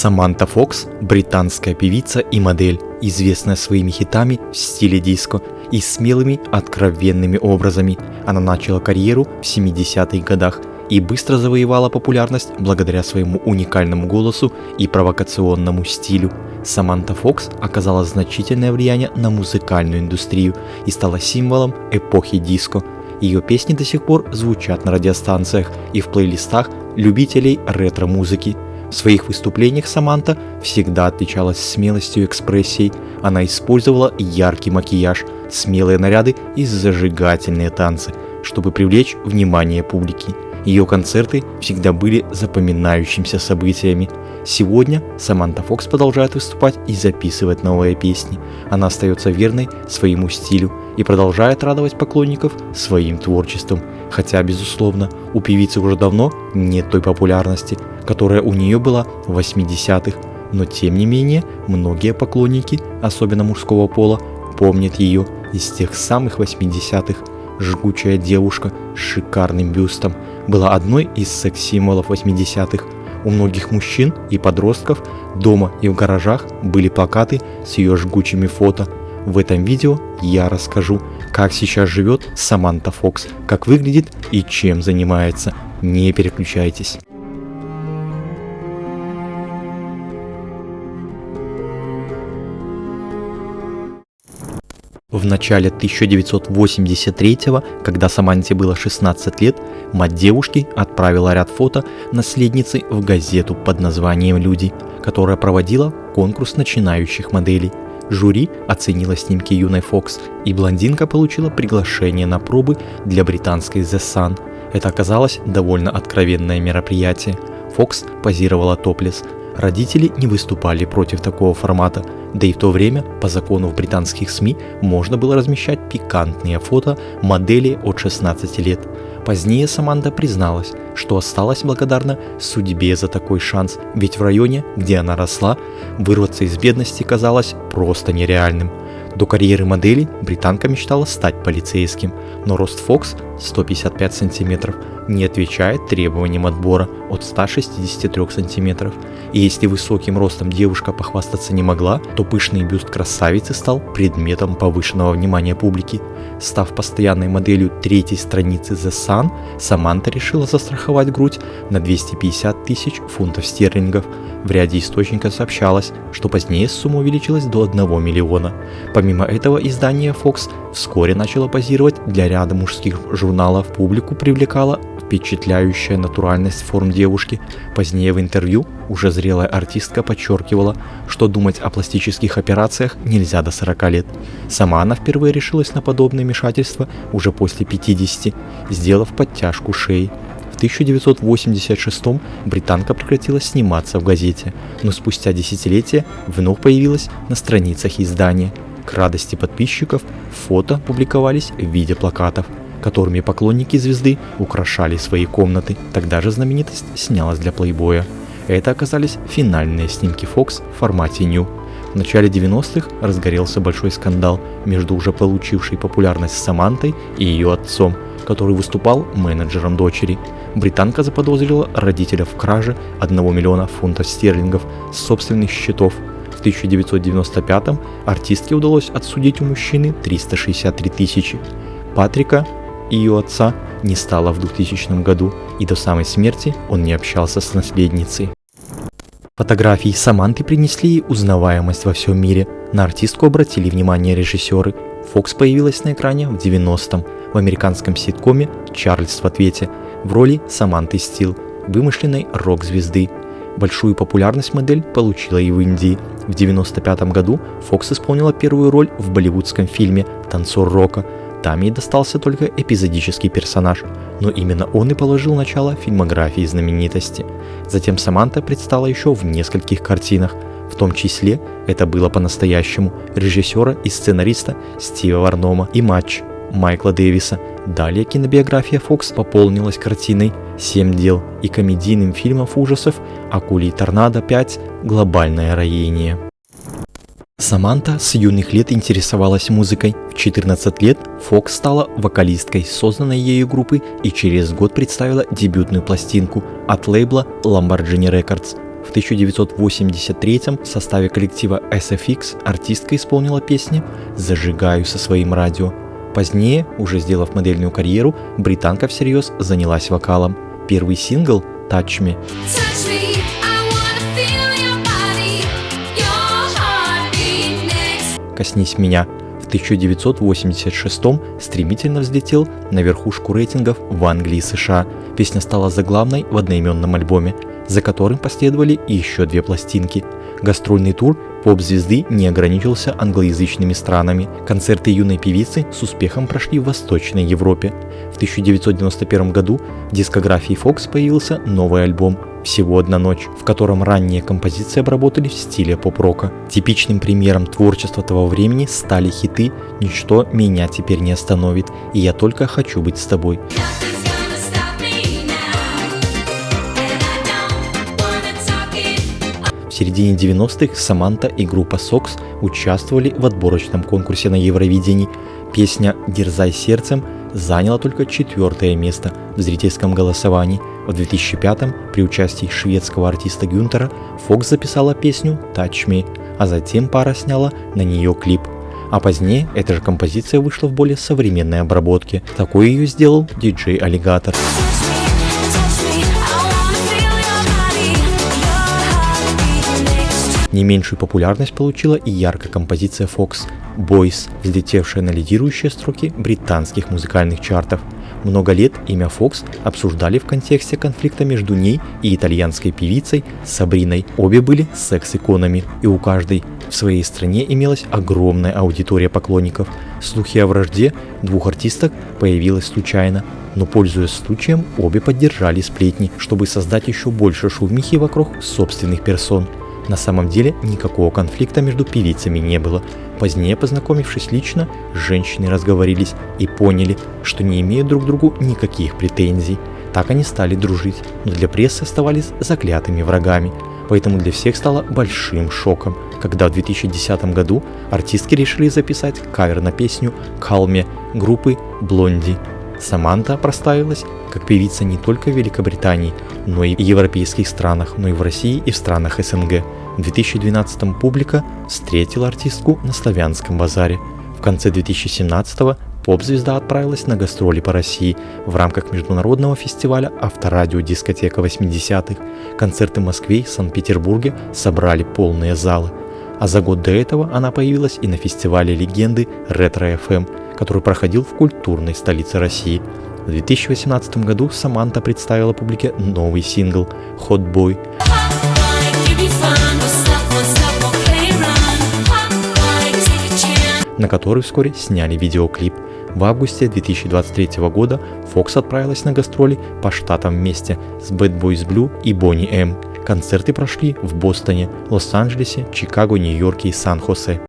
Саманта Фокс – британская певица и модель, известная своими хитами в стиле диско и смелыми, откровенными образами. Она начала карьеру в 70-х годах и быстро завоевала популярность благодаря своему уникальному голосу и провокационному стилю. Саманта Фокс оказала значительное влияние на музыкальную индустрию и стала символом эпохи диско. Ее песни до сих пор звучат на радиостанциях и в плейлистах любителей ретро-музыки. В своих выступлениях Саманта всегда отличалась смелостью и экспрессией. Она использовала яркий макияж, смелые наряды и зажигательные танцы, чтобы привлечь внимание публики. Ее концерты всегда были запоминающимися событиями. Сегодня Саманта Фокс продолжает выступать и записывать новые песни. Она остается верной своему стилю и продолжает радовать поклонников своим творчеством. Хотя, безусловно, у певицы уже давно нет той популярности, которая у нее была в 80-х. Но тем не менее, многие поклонники, особенно мужского пола, помнят ее из тех самых 80-х. Жгучая девушка с шикарным бюстом была одной из секс-символов 80-х. У многих мужчин и подростков дома и в гаражах были плакаты с ее жгучими фото. В этом видео я расскажу, как сейчас живет Саманта Фокс, как выглядит и чем занимается. Не переключайтесь. В начале 1983-го, когда Саманте было 16 лет, мать девушки отправила ряд фото наследницы в газету под названием «Люди», которая проводила конкурс начинающих моделей. Жюри оценило снимки юной Фокс, и блондинка получила приглашение на пробы для британской The Sun. Это оказалось довольно откровенное мероприятие. Фокс позировала топлес. Родители не выступали против такого формата, да и в то время по закону в британских СМИ можно было размещать пикантные фото модели от 16 лет. Позднее Саманта призналась, что осталась благодарна судьбе за такой шанс, ведь в районе, где она росла, вырваться из бедности казалось просто нереальным. До карьеры модели британка мечтала стать полицейским, но рост Фокс 155 см не отвечает требованиям отбора от 163 см. И если высоким ростом девушка похвастаться не могла, то пышный бюст красавицы стал предметом повышенного внимания публики. Став постоянной моделью третьей страницы The Sun, Саманта решила застраховать грудь на 250 тысяч фунтов стерлингов. В ряде источников сообщалось, что позднее сумма увеличилась до 1 миллиона. Помимо этого, издание Fox вскоре начало позировать для ряда мужских журналов. Публику привлекала впечатляющая натуральность форм девушки. Позднее в интервью уже зрелая артистка подчеркивала, что думать о пластических операциях нельзя до 40 лет. Сама она впервые решилась на подобное вмешательство уже после 50, сделав подтяжку шеи. В 1986 британка прекратила сниматься в газете, но спустя десятилетия вновь появилась на страницах издания. К радости подписчиков фото публиковались в виде плакатов, которыми поклонники звезды украшали свои комнаты. Тогда же знаменитость снялась для Playboy. Это оказались финальные снимки Fox в формате New. В начале 90-х разгорелся большой скандал между уже получившей популярность Самантой и ее отцом, который выступал менеджером дочери. Британка заподозрила родителя в краже 1 миллиона фунтов стерлингов с собственных счетов. В 1995-м артистке удалось отсудить у мужчины 363 тысячи. Патрика, ее отца, не стало в 2000 году, и до самой смерти он не общался с наследницей. Фотографии Саманты принесли ей узнаваемость во всем мире. На артистку обратили внимание режиссеры. Фокс появилась на экране в 90-м в американском ситкоме «Чарльз в ответе» в роли Саманты Стил, вымышленной рок-звезды. Большую популярность модель получила и в Индии. В 1995 году Фокс исполнила первую роль в болливудском фильме «Танцор рока». Там ей достался только эпизодический персонаж, но именно он и положил начало фильмографии знаменитости. Затем Саманта предстала еще в нескольких картинах, в том числе это было по-настоящему режиссера и сценариста Стива Варнома и «Матч» Майкла Дэвиса. Далее кинобиография Фокс пополнилась картиной «7 дел» и комедийным фильмом ужасов «Акулий торнадо 5. Глобальное роение». Саманта с юных лет интересовалась музыкой. В 14 лет Фокс стала вокалисткой созданной ею группы и через год представила дебютную пластинку от лейбла Lamborghini Records. В 1983 в составе коллектива SFX артистка исполнила песню «Зажигаю со своим радио». Позднее, уже сделав модельную карьеру, британка всерьез занялась вокалом. Первый сингл «Touch Me» «Коснись меня» в 1986 стремительно взлетел на верхушку рейтингов в Англии и США. Песня стала заглавной в одноименном альбоме, за которым последовали еще 2 пластинки. Гастрольный тур поп-звезды не ограничился англоязычными странами. Концерты юной певицы с успехом прошли в Восточной Европе. В 1991 году в дискографии Fox появился новый альбом «Всего одна ночь», в котором ранние композиции обработали в стиле поп-рока. Типичным примером творчества того времени стали хиты «Ничто меня теперь не остановит» и «Я только хочу быть с тобой». В середине 90-х Саманта и группа Sox участвовали в отборочном конкурсе на Евровидении. Песня «Дерзай сердцем» заняла только 4-е место в зрительском голосовании. В 2005-м при участии шведского артиста Гюнтера Fox записала песню «Touch Me», а затем пара сняла на нее клип. А позднее эта же композиция вышла в более современной обработке. Такой ее сделал диджей Аллигатор. Не меньшую популярность получила и яркая композиция Fox «Boys», взлетевшая на лидирующие строки британских музыкальных чартов. Много лет имя Fox обсуждали в контексте конфликта между ней и итальянской певицей Сабриной. Обе были секс-иконами, и у каждой в своей стране имелась огромная аудитория поклонников. Слухи о вражде 2 артисток появилось случайно, но, пользуясь случаем, обе поддержали сплетни, чтобы создать еще больше шумихи вокруг собственных персон. На самом деле никакого конфликта между певицами не было. Позднее, познакомившись лично, женщины разговорились и поняли, что не имеют друг к другу никаких претензий. Так они стали дружить, но для прессы оставались заклятыми врагами. Поэтому для всех стало большим шоком, когда в 2010 году артистки решили записать кавер на песню «Call Me» группы Blondie. Саманта прославилась как певица не только в Великобритании, но и в европейских странах, но и в России и в странах СНГ. В 2012-м публика встретила артистку на Славянском базаре. В конце 2017-го поп-звезда отправилась на гастроли по России в рамках международного фестиваля «Авторадио. Дискотека 80-х». Концерты в Москве и Санкт-Петербурге собрали полные залы. А за год до этого она появилась и на фестивале легенды Ретро FM, который проходил в культурной столице России. В 2018 году Саманта представила публике новый сингл «Hot Boy», на который вскоре сняли видеоклип. В августе 2023 года Fox отправилась на гастроли по штатам вместе с Bad Boys Blue и Boney M. Концерты прошли в Бостоне, Лос-Анджелесе, Чикаго, Нью-Йорке и Сан-Хосе.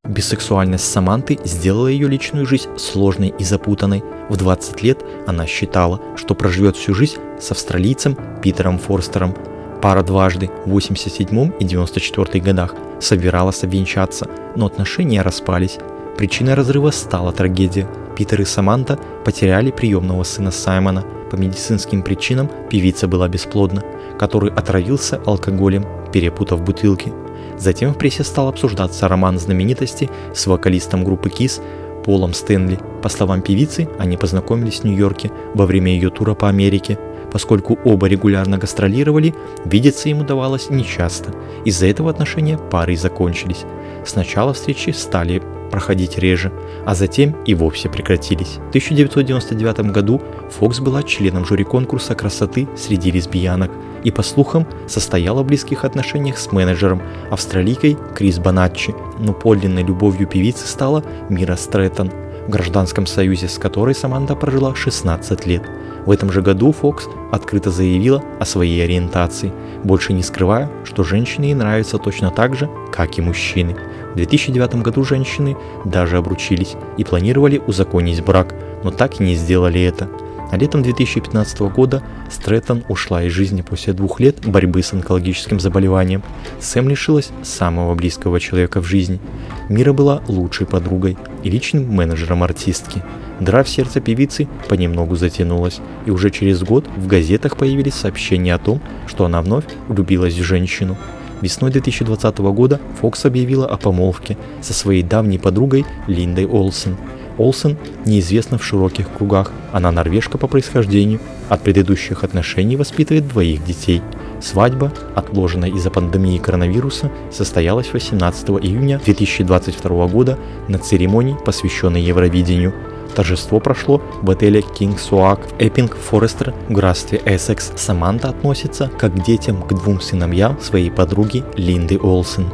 Бисексуальность Саманты сделала ее личную жизнь сложной и запутанной. В 20 лет она считала, что проживет всю жизнь с австралийцем Питером Форстером. Пара дважды в 1987 и 1994 годах собиралась обвенчаться, но отношения распались. Причиной разрыва стала трагедия. Питер и Саманта потеряли приемного сына Саймона. По медицинским причинам певица была бесплодна, который отравился алкоголем, перепутав бутылки. Затем в прессе стал обсуждаться роман знаменитости с вокалистом группы Kiss Полом Стэнли. По словам певицы, они познакомились в Нью-Йорке во время ее тура по Америке. Поскольку оба регулярно гастролировали, видеться им удавалось нечасто. Из-за этого отношения пары закончились. Сначала встречи стали проходить реже, а затем и вовсе прекратились. В 1999 году Fox была членом жюри конкурса красоты среди лесбиянок и, по слухам, состояла в близких отношениях с менеджером, австралийкой Крис Боначчи, но подлинной любовью певицы стала Мира Стрэттон, в гражданском союзе с которой Саманта прожила 16 лет. В этом же году Fox открыто заявила о своей ориентации, больше не скрывая, что женщины ей нравятся точно так же, как и мужчины. В 2009 году женщины даже обручились и планировали узаконить брак, но так и не сделали это. А летом 2015 года Стрэттон ушла из жизни после 2 лет борьбы с онкологическим заболеванием. Сэм лишилась самого близкого человека в жизни. Мира была лучшей подругой и личным менеджером артистки. Дыра в сердце певицы понемногу затянулась, и уже через год в газетах появились сообщения о том, что она вновь влюбилась в женщину. Весной 2020 года Фокс объявила о помолвке со своей давней подругой Линдой Олсен. Олсен неизвестна в широких кругах, она норвежка по происхождению, от предыдущих отношений воспитывает 2 детей. Свадьба, отложенная из-за пандемии коронавируса, состоялась 18 июня 2022 года на церемонии, посвященной Евровидению. Торжество прошло в отеле King Soak в Эппинг Форестер в графстве Эссекс. Саманта относится как к детям к 2 сыновьям своей подруги Линды Олсен.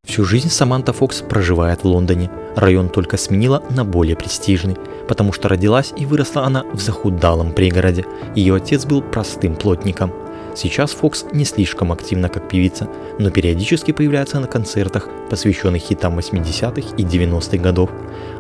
Всю жизнь Саманта Фокс проживает в Лондоне. Район только сменила на более престижный, потому что родилась и выросла она в захудалом пригороде. Ее отец был простым плотником. Сейчас Фокс не слишком активна как певица, но периодически появляется на концертах, посвященных хитам 80-х и 90-х годов.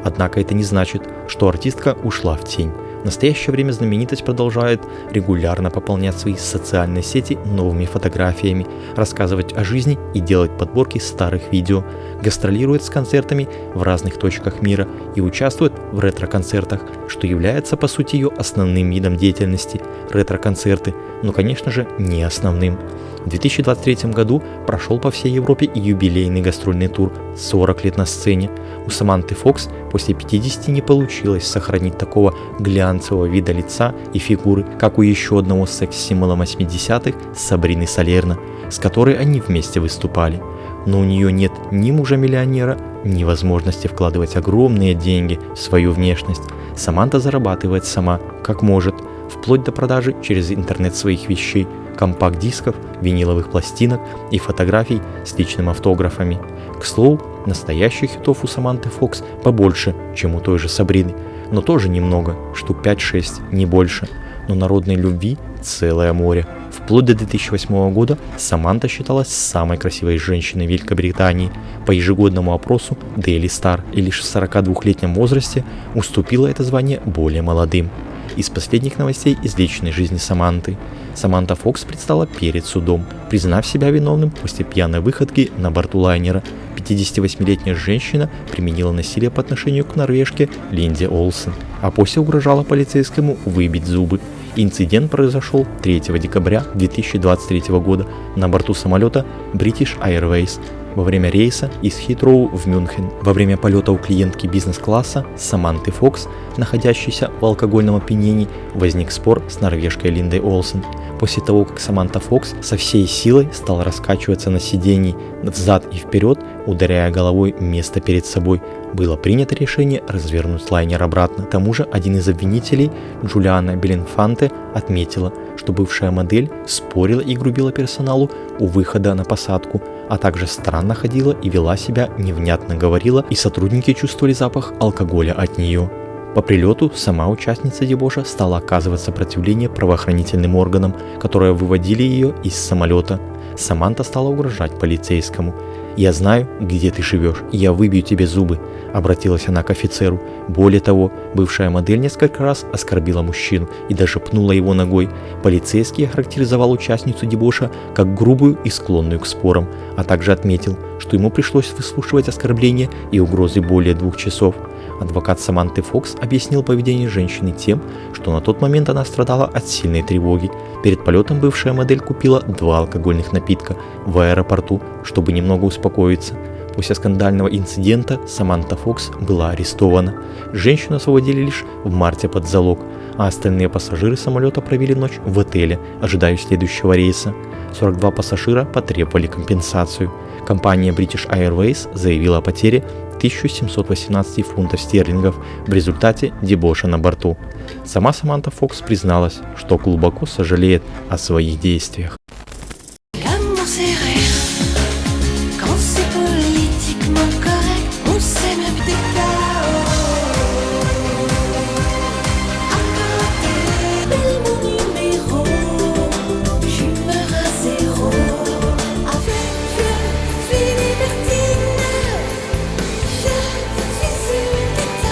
Однако это не значит, что артистка ушла в тень. В настоящее время знаменитость продолжает регулярно пополнять свои социальные сети новыми фотографиями, рассказывать о жизни и делать подборки старых видео, гастролирует с концертами в разных точках мира и участвует в ретро-концертах, что является по сути ее основным видом деятельности. Ретро-концерты, но конечно же не основным. В 2023 году прошел по всей Европе и юбилейный гастрольный тур «40 лет на сцене». У Саманты Фокс после 50 не получилось сохранить такого глянцевого вида лица и фигуры, как у еще одного секс-символа 80-х Сабрины Салерно, с которой они вместе выступали. Но у нее нет ни мужа-миллионера, ни возможности вкладывать огромные деньги в свою внешность. Саманта зарабатывает сама, как может, вплоть до продажи через интернет своих вещей, компакт-дисков, виниловых пластинок и фотографий с личными автографами. К слову, настоящих хитов у Саманты Фокс побольше, чем у той же Сабрины, но тоже немного, штук 5-6, не больше. Но народной любви целое море. Вплоть до 2008 года Саманта считалась самой красивой женщиной Великобритании по ежегодному опросу Daily Star, и лишь в 42-летнем возрасте уступила это звание более молодым. Из последних новостей из личной жизни Саманты. Саманта Фокс предстала перед судом, признав себя виновным после пьяной выходки на борту лайнера. 58-летняя женщина применила насилие по отношению к норвежке Линде Олсен, а после угрожала полицейскому выбить зубы. Инцидент произошел 3 декабря 2023 года на борту самолета British Airways во время рейса из Хитроу в Мюнхен. Во время полета у клиентки бизнес-класса Саманты Фокс, находящейся в алкогольном опьянении, возник спор с норвежкой Линдой Олсен. После того, как Саманта Фокс со всей силой стала раскачиваться на сидении взад и вперед, ударяя головой место перед собой, было принято решение развернуть лайнер обратно. К тому же один из обвинителей, Джулиана Беленфанте, отметила, что бывшая модель спорила и грубила персоналу у выхода на посадку, а также странно ходила и вела себя, невнятно говорила, и сотрудники чувствовали запах алкоголя от нее. По прилету сама участница дебоша стала оказывать сопротивление правоохранительным органам, которые выводили ее из самолета. Саманта стала угрожать полицейскому. «Я знаю, где ты живешь, и я выбью тебе зубы», — обратилась она к офицеру. Более того, бывшая модель несколько раз оскорбила мужчину и даже пнула его ногой. Полицейский охарактеризовал участницу дебоша как грубую и склонную к спорам, а также отметил, что ему пришлось выслушивать оскорбления и угрозы более 2 часов. Адвокат Саманты Фокс объяснил поведение женщины тем, что на тот момент она страдала от сильной тревоги. Перед полетом бывшая модель купила 2 алкогольных напитка в аэропорту, чтобы немного успокоиться. После скандального инцидента Саманта Фокс была арестована. Женщину освободили лишь в марте под залог, а остальные пассажиры самолета провели ночь в отеле, ожидая следующего рейса. 42 пассажира потребовали компенсацию. Компания British Airways заявила о потере 1718 фунтов стерлингов в результате дебоша на борту. Сама Саманта Фокс призналась, что глубоко сожалеет о своих действиях.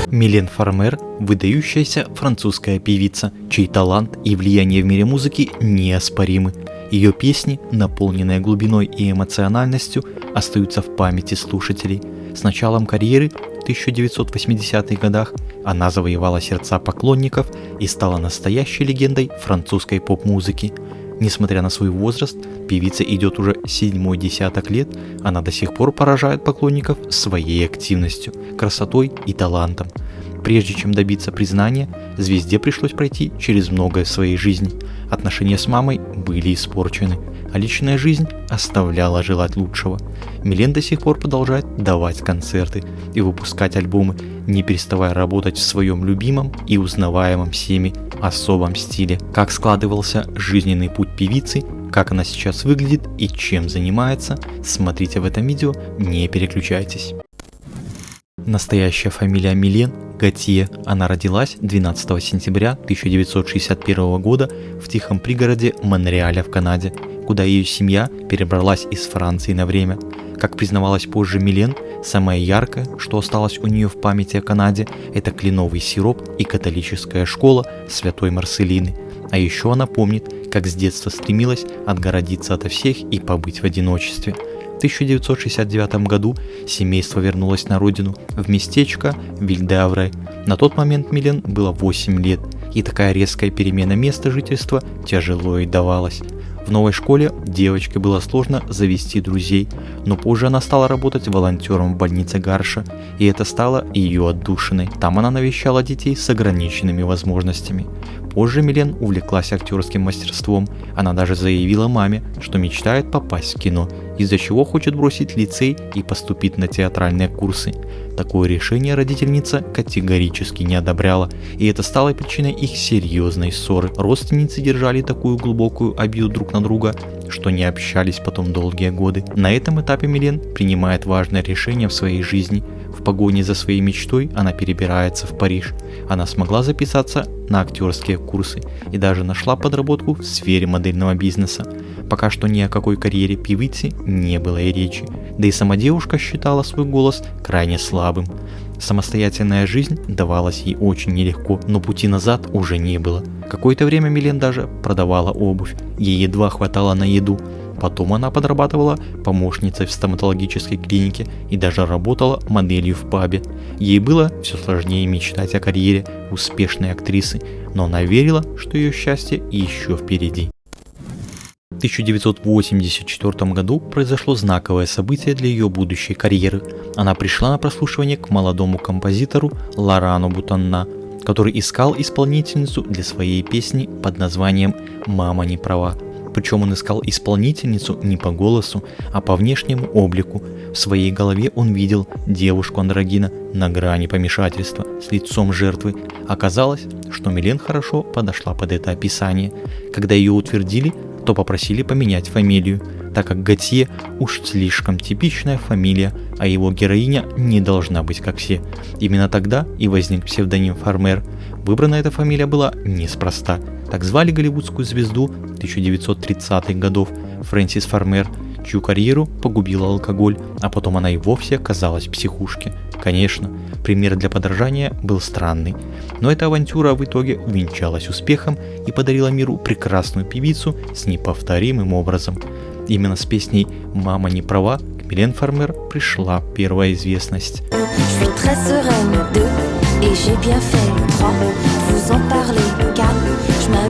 Милен Фармер – выдающаяся французская певица, чей талант и влияние в мире музыки неоспоримы. Ее песни, наполненные глубиной и эмоциональностью, остаются в памяти слушателей. С началом карьеры в 1980-х годах она завоевала сердца поклонников и стала настоящей легендой французской поп-музыки. Несмотря на свой возраст, певица идет уже 7-й десяток лет, она до сих пор поражает поклонников своей активностью, красотой и талантом. Прежде чем добиться признания, звезде пришлось пройти через многое в своей жизни. Отношения с мамой были испорчены, а личная жизнь оставляла желать лучшего. Милен до сих пор продолжает давать концерты и выпускать альбомы, не переставая работать в своем любимом и узнаваемом всеми особом стиле. Как складывался жизненный путь певицы, как она сейчас выглядит и чем занимается, смотрите в этом видео, не переключайтесь. Настоящая фамилия Милен – Готье. Она родилась 12 сентября 1961 года в тихом пригороде Монреаля в Канаде, куда ее семья перебралась из Франции на время. Как признавалась позже Милен, самое яркое, что осталось у нее в памяти о Канаде, это кленовый сироп и католическая школа Святой Марселины. А еще она помнит, как с детства стремилась отгородиться ото всех и побыть в одиночестве. В 1969 году семейство вернулось на родину, в местечко Виль-де-Авре. На тот момент Милен было 8 лет, и такая резкая перемена места жительства тяжело ей давалась. В новой школе девочке было сложно завести друзей, но позже она стала работать волонтером в больнице Гарша, и это стало ее отдушиной. Там она навещала детей с ограниченными возможностями. Позже Милен увлеклась актерским мастерством, она даже заявила маме, что мечтает попасть в кино, из-за чего хочет бросить лицей и поступить на театральные курсы. Такое решение родительница категорически не одобряла, и это стало причиной их серьезной ссоры. Родственницы держали такую глубокую обиду друг на друга, что не общались потом долгие годы. На этом этапе Милен принимает важное решение в своей жизни. В погоне за своей мечтой она перебирается в Париж. Она смогла записаться на актерские курсы и даже нашла подработку в сфере модельного бизнеса. Пока что ни о какой карьере певицы не было и речи, да и сама девушка считала свой голос крайне слабым. Самостоятельная жизнь давалась ей очень нелегко, но пути назад уже не было. Какое-то время Милен даже продавала обувь, ей едва хватало на еду. Потом она подрабатывала помощницей в стоматологической клинике и даже работала моделью в пабе. Ей было все сложнее мечтать о карьере успешной актрисы, но она верила, что ее счастье еще впереди. В 1984 году произошло знаковое событие для ее будущей карьеры. Она пришла на прослушивание к молодому композитору Лорану Бутанна, который искал исполнительницу для своей песни под названием «Мама не права». Причем он искал исполнительницу не по голосу, а по внешнему облику. В своей голове он видел девушку-андрогина на грани помешательства, с лицом жертвы. Оказалось, что Милен хорошо подошла под это описание. Когда ее утвердили, то попросили поменять фамилию, так как Готье уж слишком типичная фамилия, а его героиня не должна быть как все. Именно тогда и возник псевдоним Фармер. Выбрана эта фамилия была неспроста. Так звали голливудскую звезду 1930-х годов Фрэнсис Фармер, чью карьеру погубил алкоголь, а потом она и вовсе оказалась в психушке. Конечно, пример для подражания был странный, но эта авантюра в итоге увенчалась успехом и подарила миру прекрасную певицу с неповторимым образом. Именно с песней «Мама не права» к Милен Фармер пришла первая известность.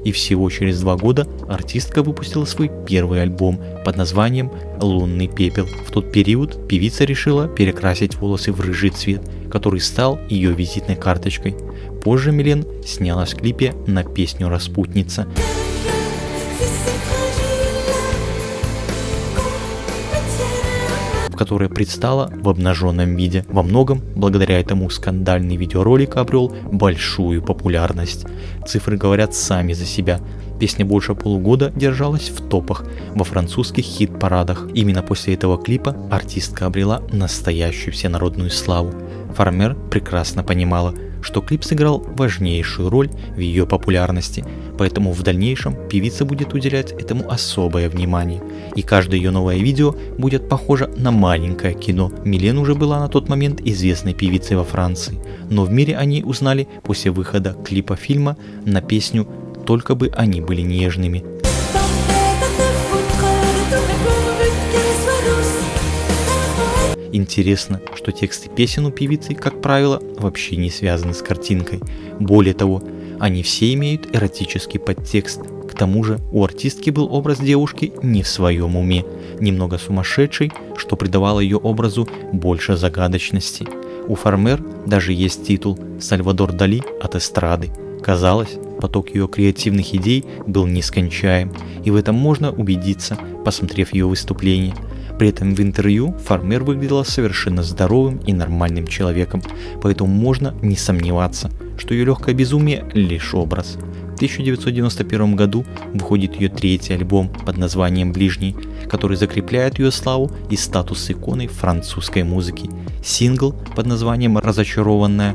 И всего через 2 года артистка выпустила свой первый альбом под названием «Лунный пепел». В тот период певица решила перекрасить волосы в рыжий цвет, который стал ее визитной карточкой. Позже Милен снялась в клипе на песню «Распутница», которая предстала в обнаженном виде. Во многом благодаря этому скандальный видеоролик обрел большую популярность. Цифры говорят сами за себя. Песня больше полугода держалась в топах во французских хит-парадах. Именно после этого клипа артистка обрела настоящую всенародную славу. Фармер прекрасно понимала, что клип сыграл важнейшую роль в ее популярности, поэтому в дальнейшем певица будет уделять этому особое внимание, и каждое ее новое видео будет похоже на маленькое кино. Милен уже была на тот момент известной певицей во Франции, но в мире они узнали после выхода клипа фильма на песню «Только бы они были нежными». Интересно, что тексты песен у певицы, как правило, вообще не связаны с картинкой. Более того, они все имеют эротический подтекст. К тому же у артистки был образ девушки не в своем уме, немного сумасшедшей, что придавало ее образу больше загадочности. У Фармер даже есть титул «Сальвадор Дали от эстрады». Казалось, поток ее креативных идей был нескончаем, и в этом можно убедиться, посмотрев ее выступление. При этом в интервью Фармер выглядела совершенно здоровым и нормальным человеком, поэтому можно не сомневаться, что ее легкое безумие – лишь образ. В 1991 году выходит ее третий альбом под названием «Ближний», который закрепляет ее славу и статус иконы французской музыки. Сингл под названием «Разочарованная»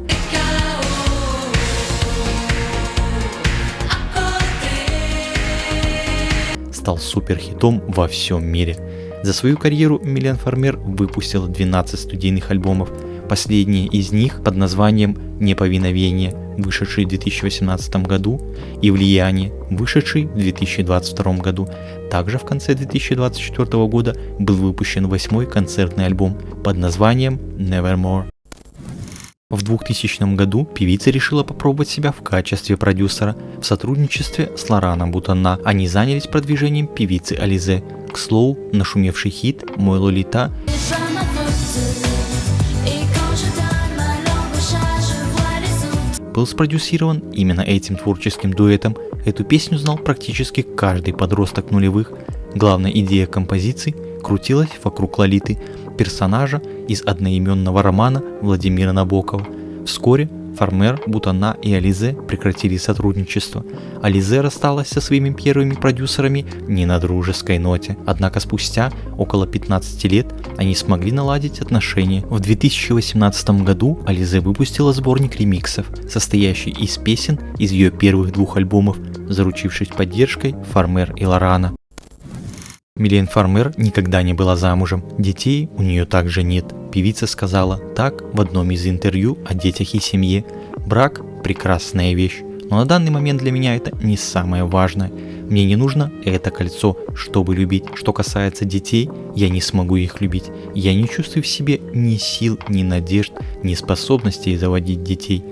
стал суперхитом во всем мире. За свою карьеру Милен Фармер выпустила 12 студийных альбомов, последний из них под названием «Неповиновение», вышедший в 2018 году, и «Влияние», вышедший в 2022 году. Также в конце 2024 года был выпущен 8-й концертный альбом под названием «Nevermore». В 2000 году певица решила попробовать себя в качестве продюсера. В сотрудничестве с Лораном Бутанна они занялись продвижением певицы Ализе. К слову, нашумевший хит «Мой Лолита» был спродюсирован именно этим творческим дуэтом. Эту песню знал практически каждый подросток нулевых. Главная идея композиции крутилась вокруг Лолиты, персонажа из одноименного романа Владимира Набокова. Вскоре Фармер, Бутанна и Ализе прекратили сотрудничество. Ализе рассталась со своими первыми продюсерами не на дружеской ноте. Однако спустя около 15 лет они смогли наладить отношения. В 2018 году Ализе выпустила сборник ремиксов, состоящий из песен из ее первых 2 альбомов, заручившись поддержкой Фармер и Лорана. Милен Фармер никогда не была замужем, детей у нее также нет. Певица сказала так в одном из интервью о детях и семье: «Брак – прекрасная вещь, но на данный момент для меня это не самое важное. Мне не нужно это кольцо, чтобы любить. Что касается детей, я не смогу их любить. Я не чувствую в себе ни сил, ни надежд, ни способностей заводить детей.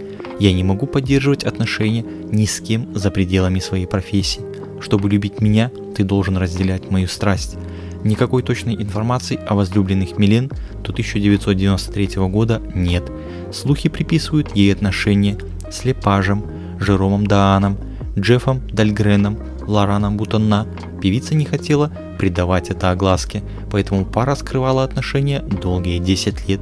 Я не могу поддерживать отношения ни с кем за пределами своей профессии. Чтобы любить меня, ты должен разделять мою страсть». Никакой точной информации о возлюбленных Милен до 1993 года нет. Слухи приписывают ей отношения с Лепажем, Жеромом Дааном, Джеффом Дальгреном, Лораном Бутанна. Певица не хотела придавать это огласке, поэтому пара скрывала отношения долгие 10 лет.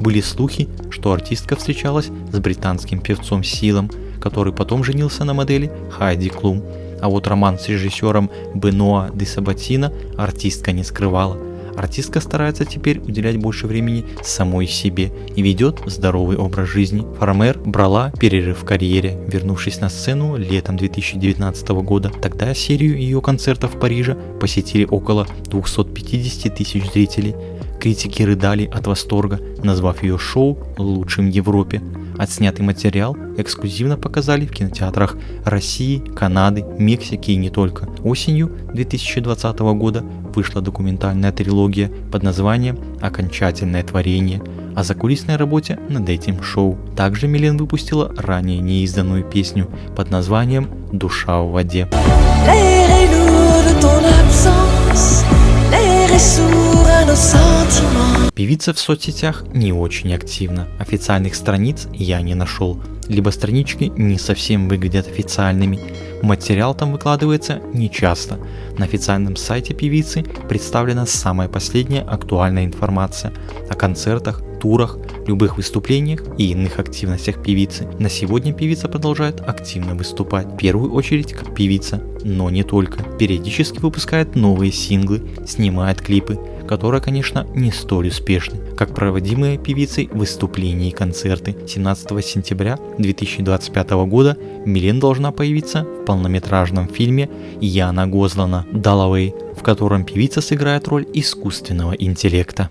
Были слухи, что артистка встречалась с британским певцом Силом, который потом женился на модели Хайди Клум. А вот роман с режиссером Беноа де Сабатино артистка не скрывала. Артистка старается теперь уделять больше времени самой себе и ведет здоровый образ жизни. Фармер брала перерыв в карьере, вернувшись на сцену летом 2019 года. Тогда серию ее концертов в Париже посетили около 250 тысяч зрителей. Критики рыдали от восторга, назвав ее шоу лучшим в Европе. Отснятый материал эксклюзивно показали в кинотеатрах России, Канады, Мексики и не только. Осенью 2020 года вышла документальная трилогия под названием «Окончательное творение» о закулисной работе над этим шоу. Также Милен выпустила ранее неизданную песню под названием «Душа в воде». Певица в соцсетях не очень активна. Официальных страниц я не нашел. Либо странички не совсем выглядят официальными. Материал там выкладывается нечасто. На официальном сайте певицы представлена самая последняя актуальная информация о концертах, турах, любых выступлениях и иных активностях певицы. На сегодня певица продолжает активно выступать, в первую очередь как певица, но не только. Периодически выпускает новые синглы, снимает клипы, которые, конечно, не столь успешны, как проводимые певицей выступления и концерты. 17 сентября 2025 года Милен должна появиться в полнометражном фильме Яна Гозлана «Даллауэй», в котором певица сыграет роль искусственного интеллекта.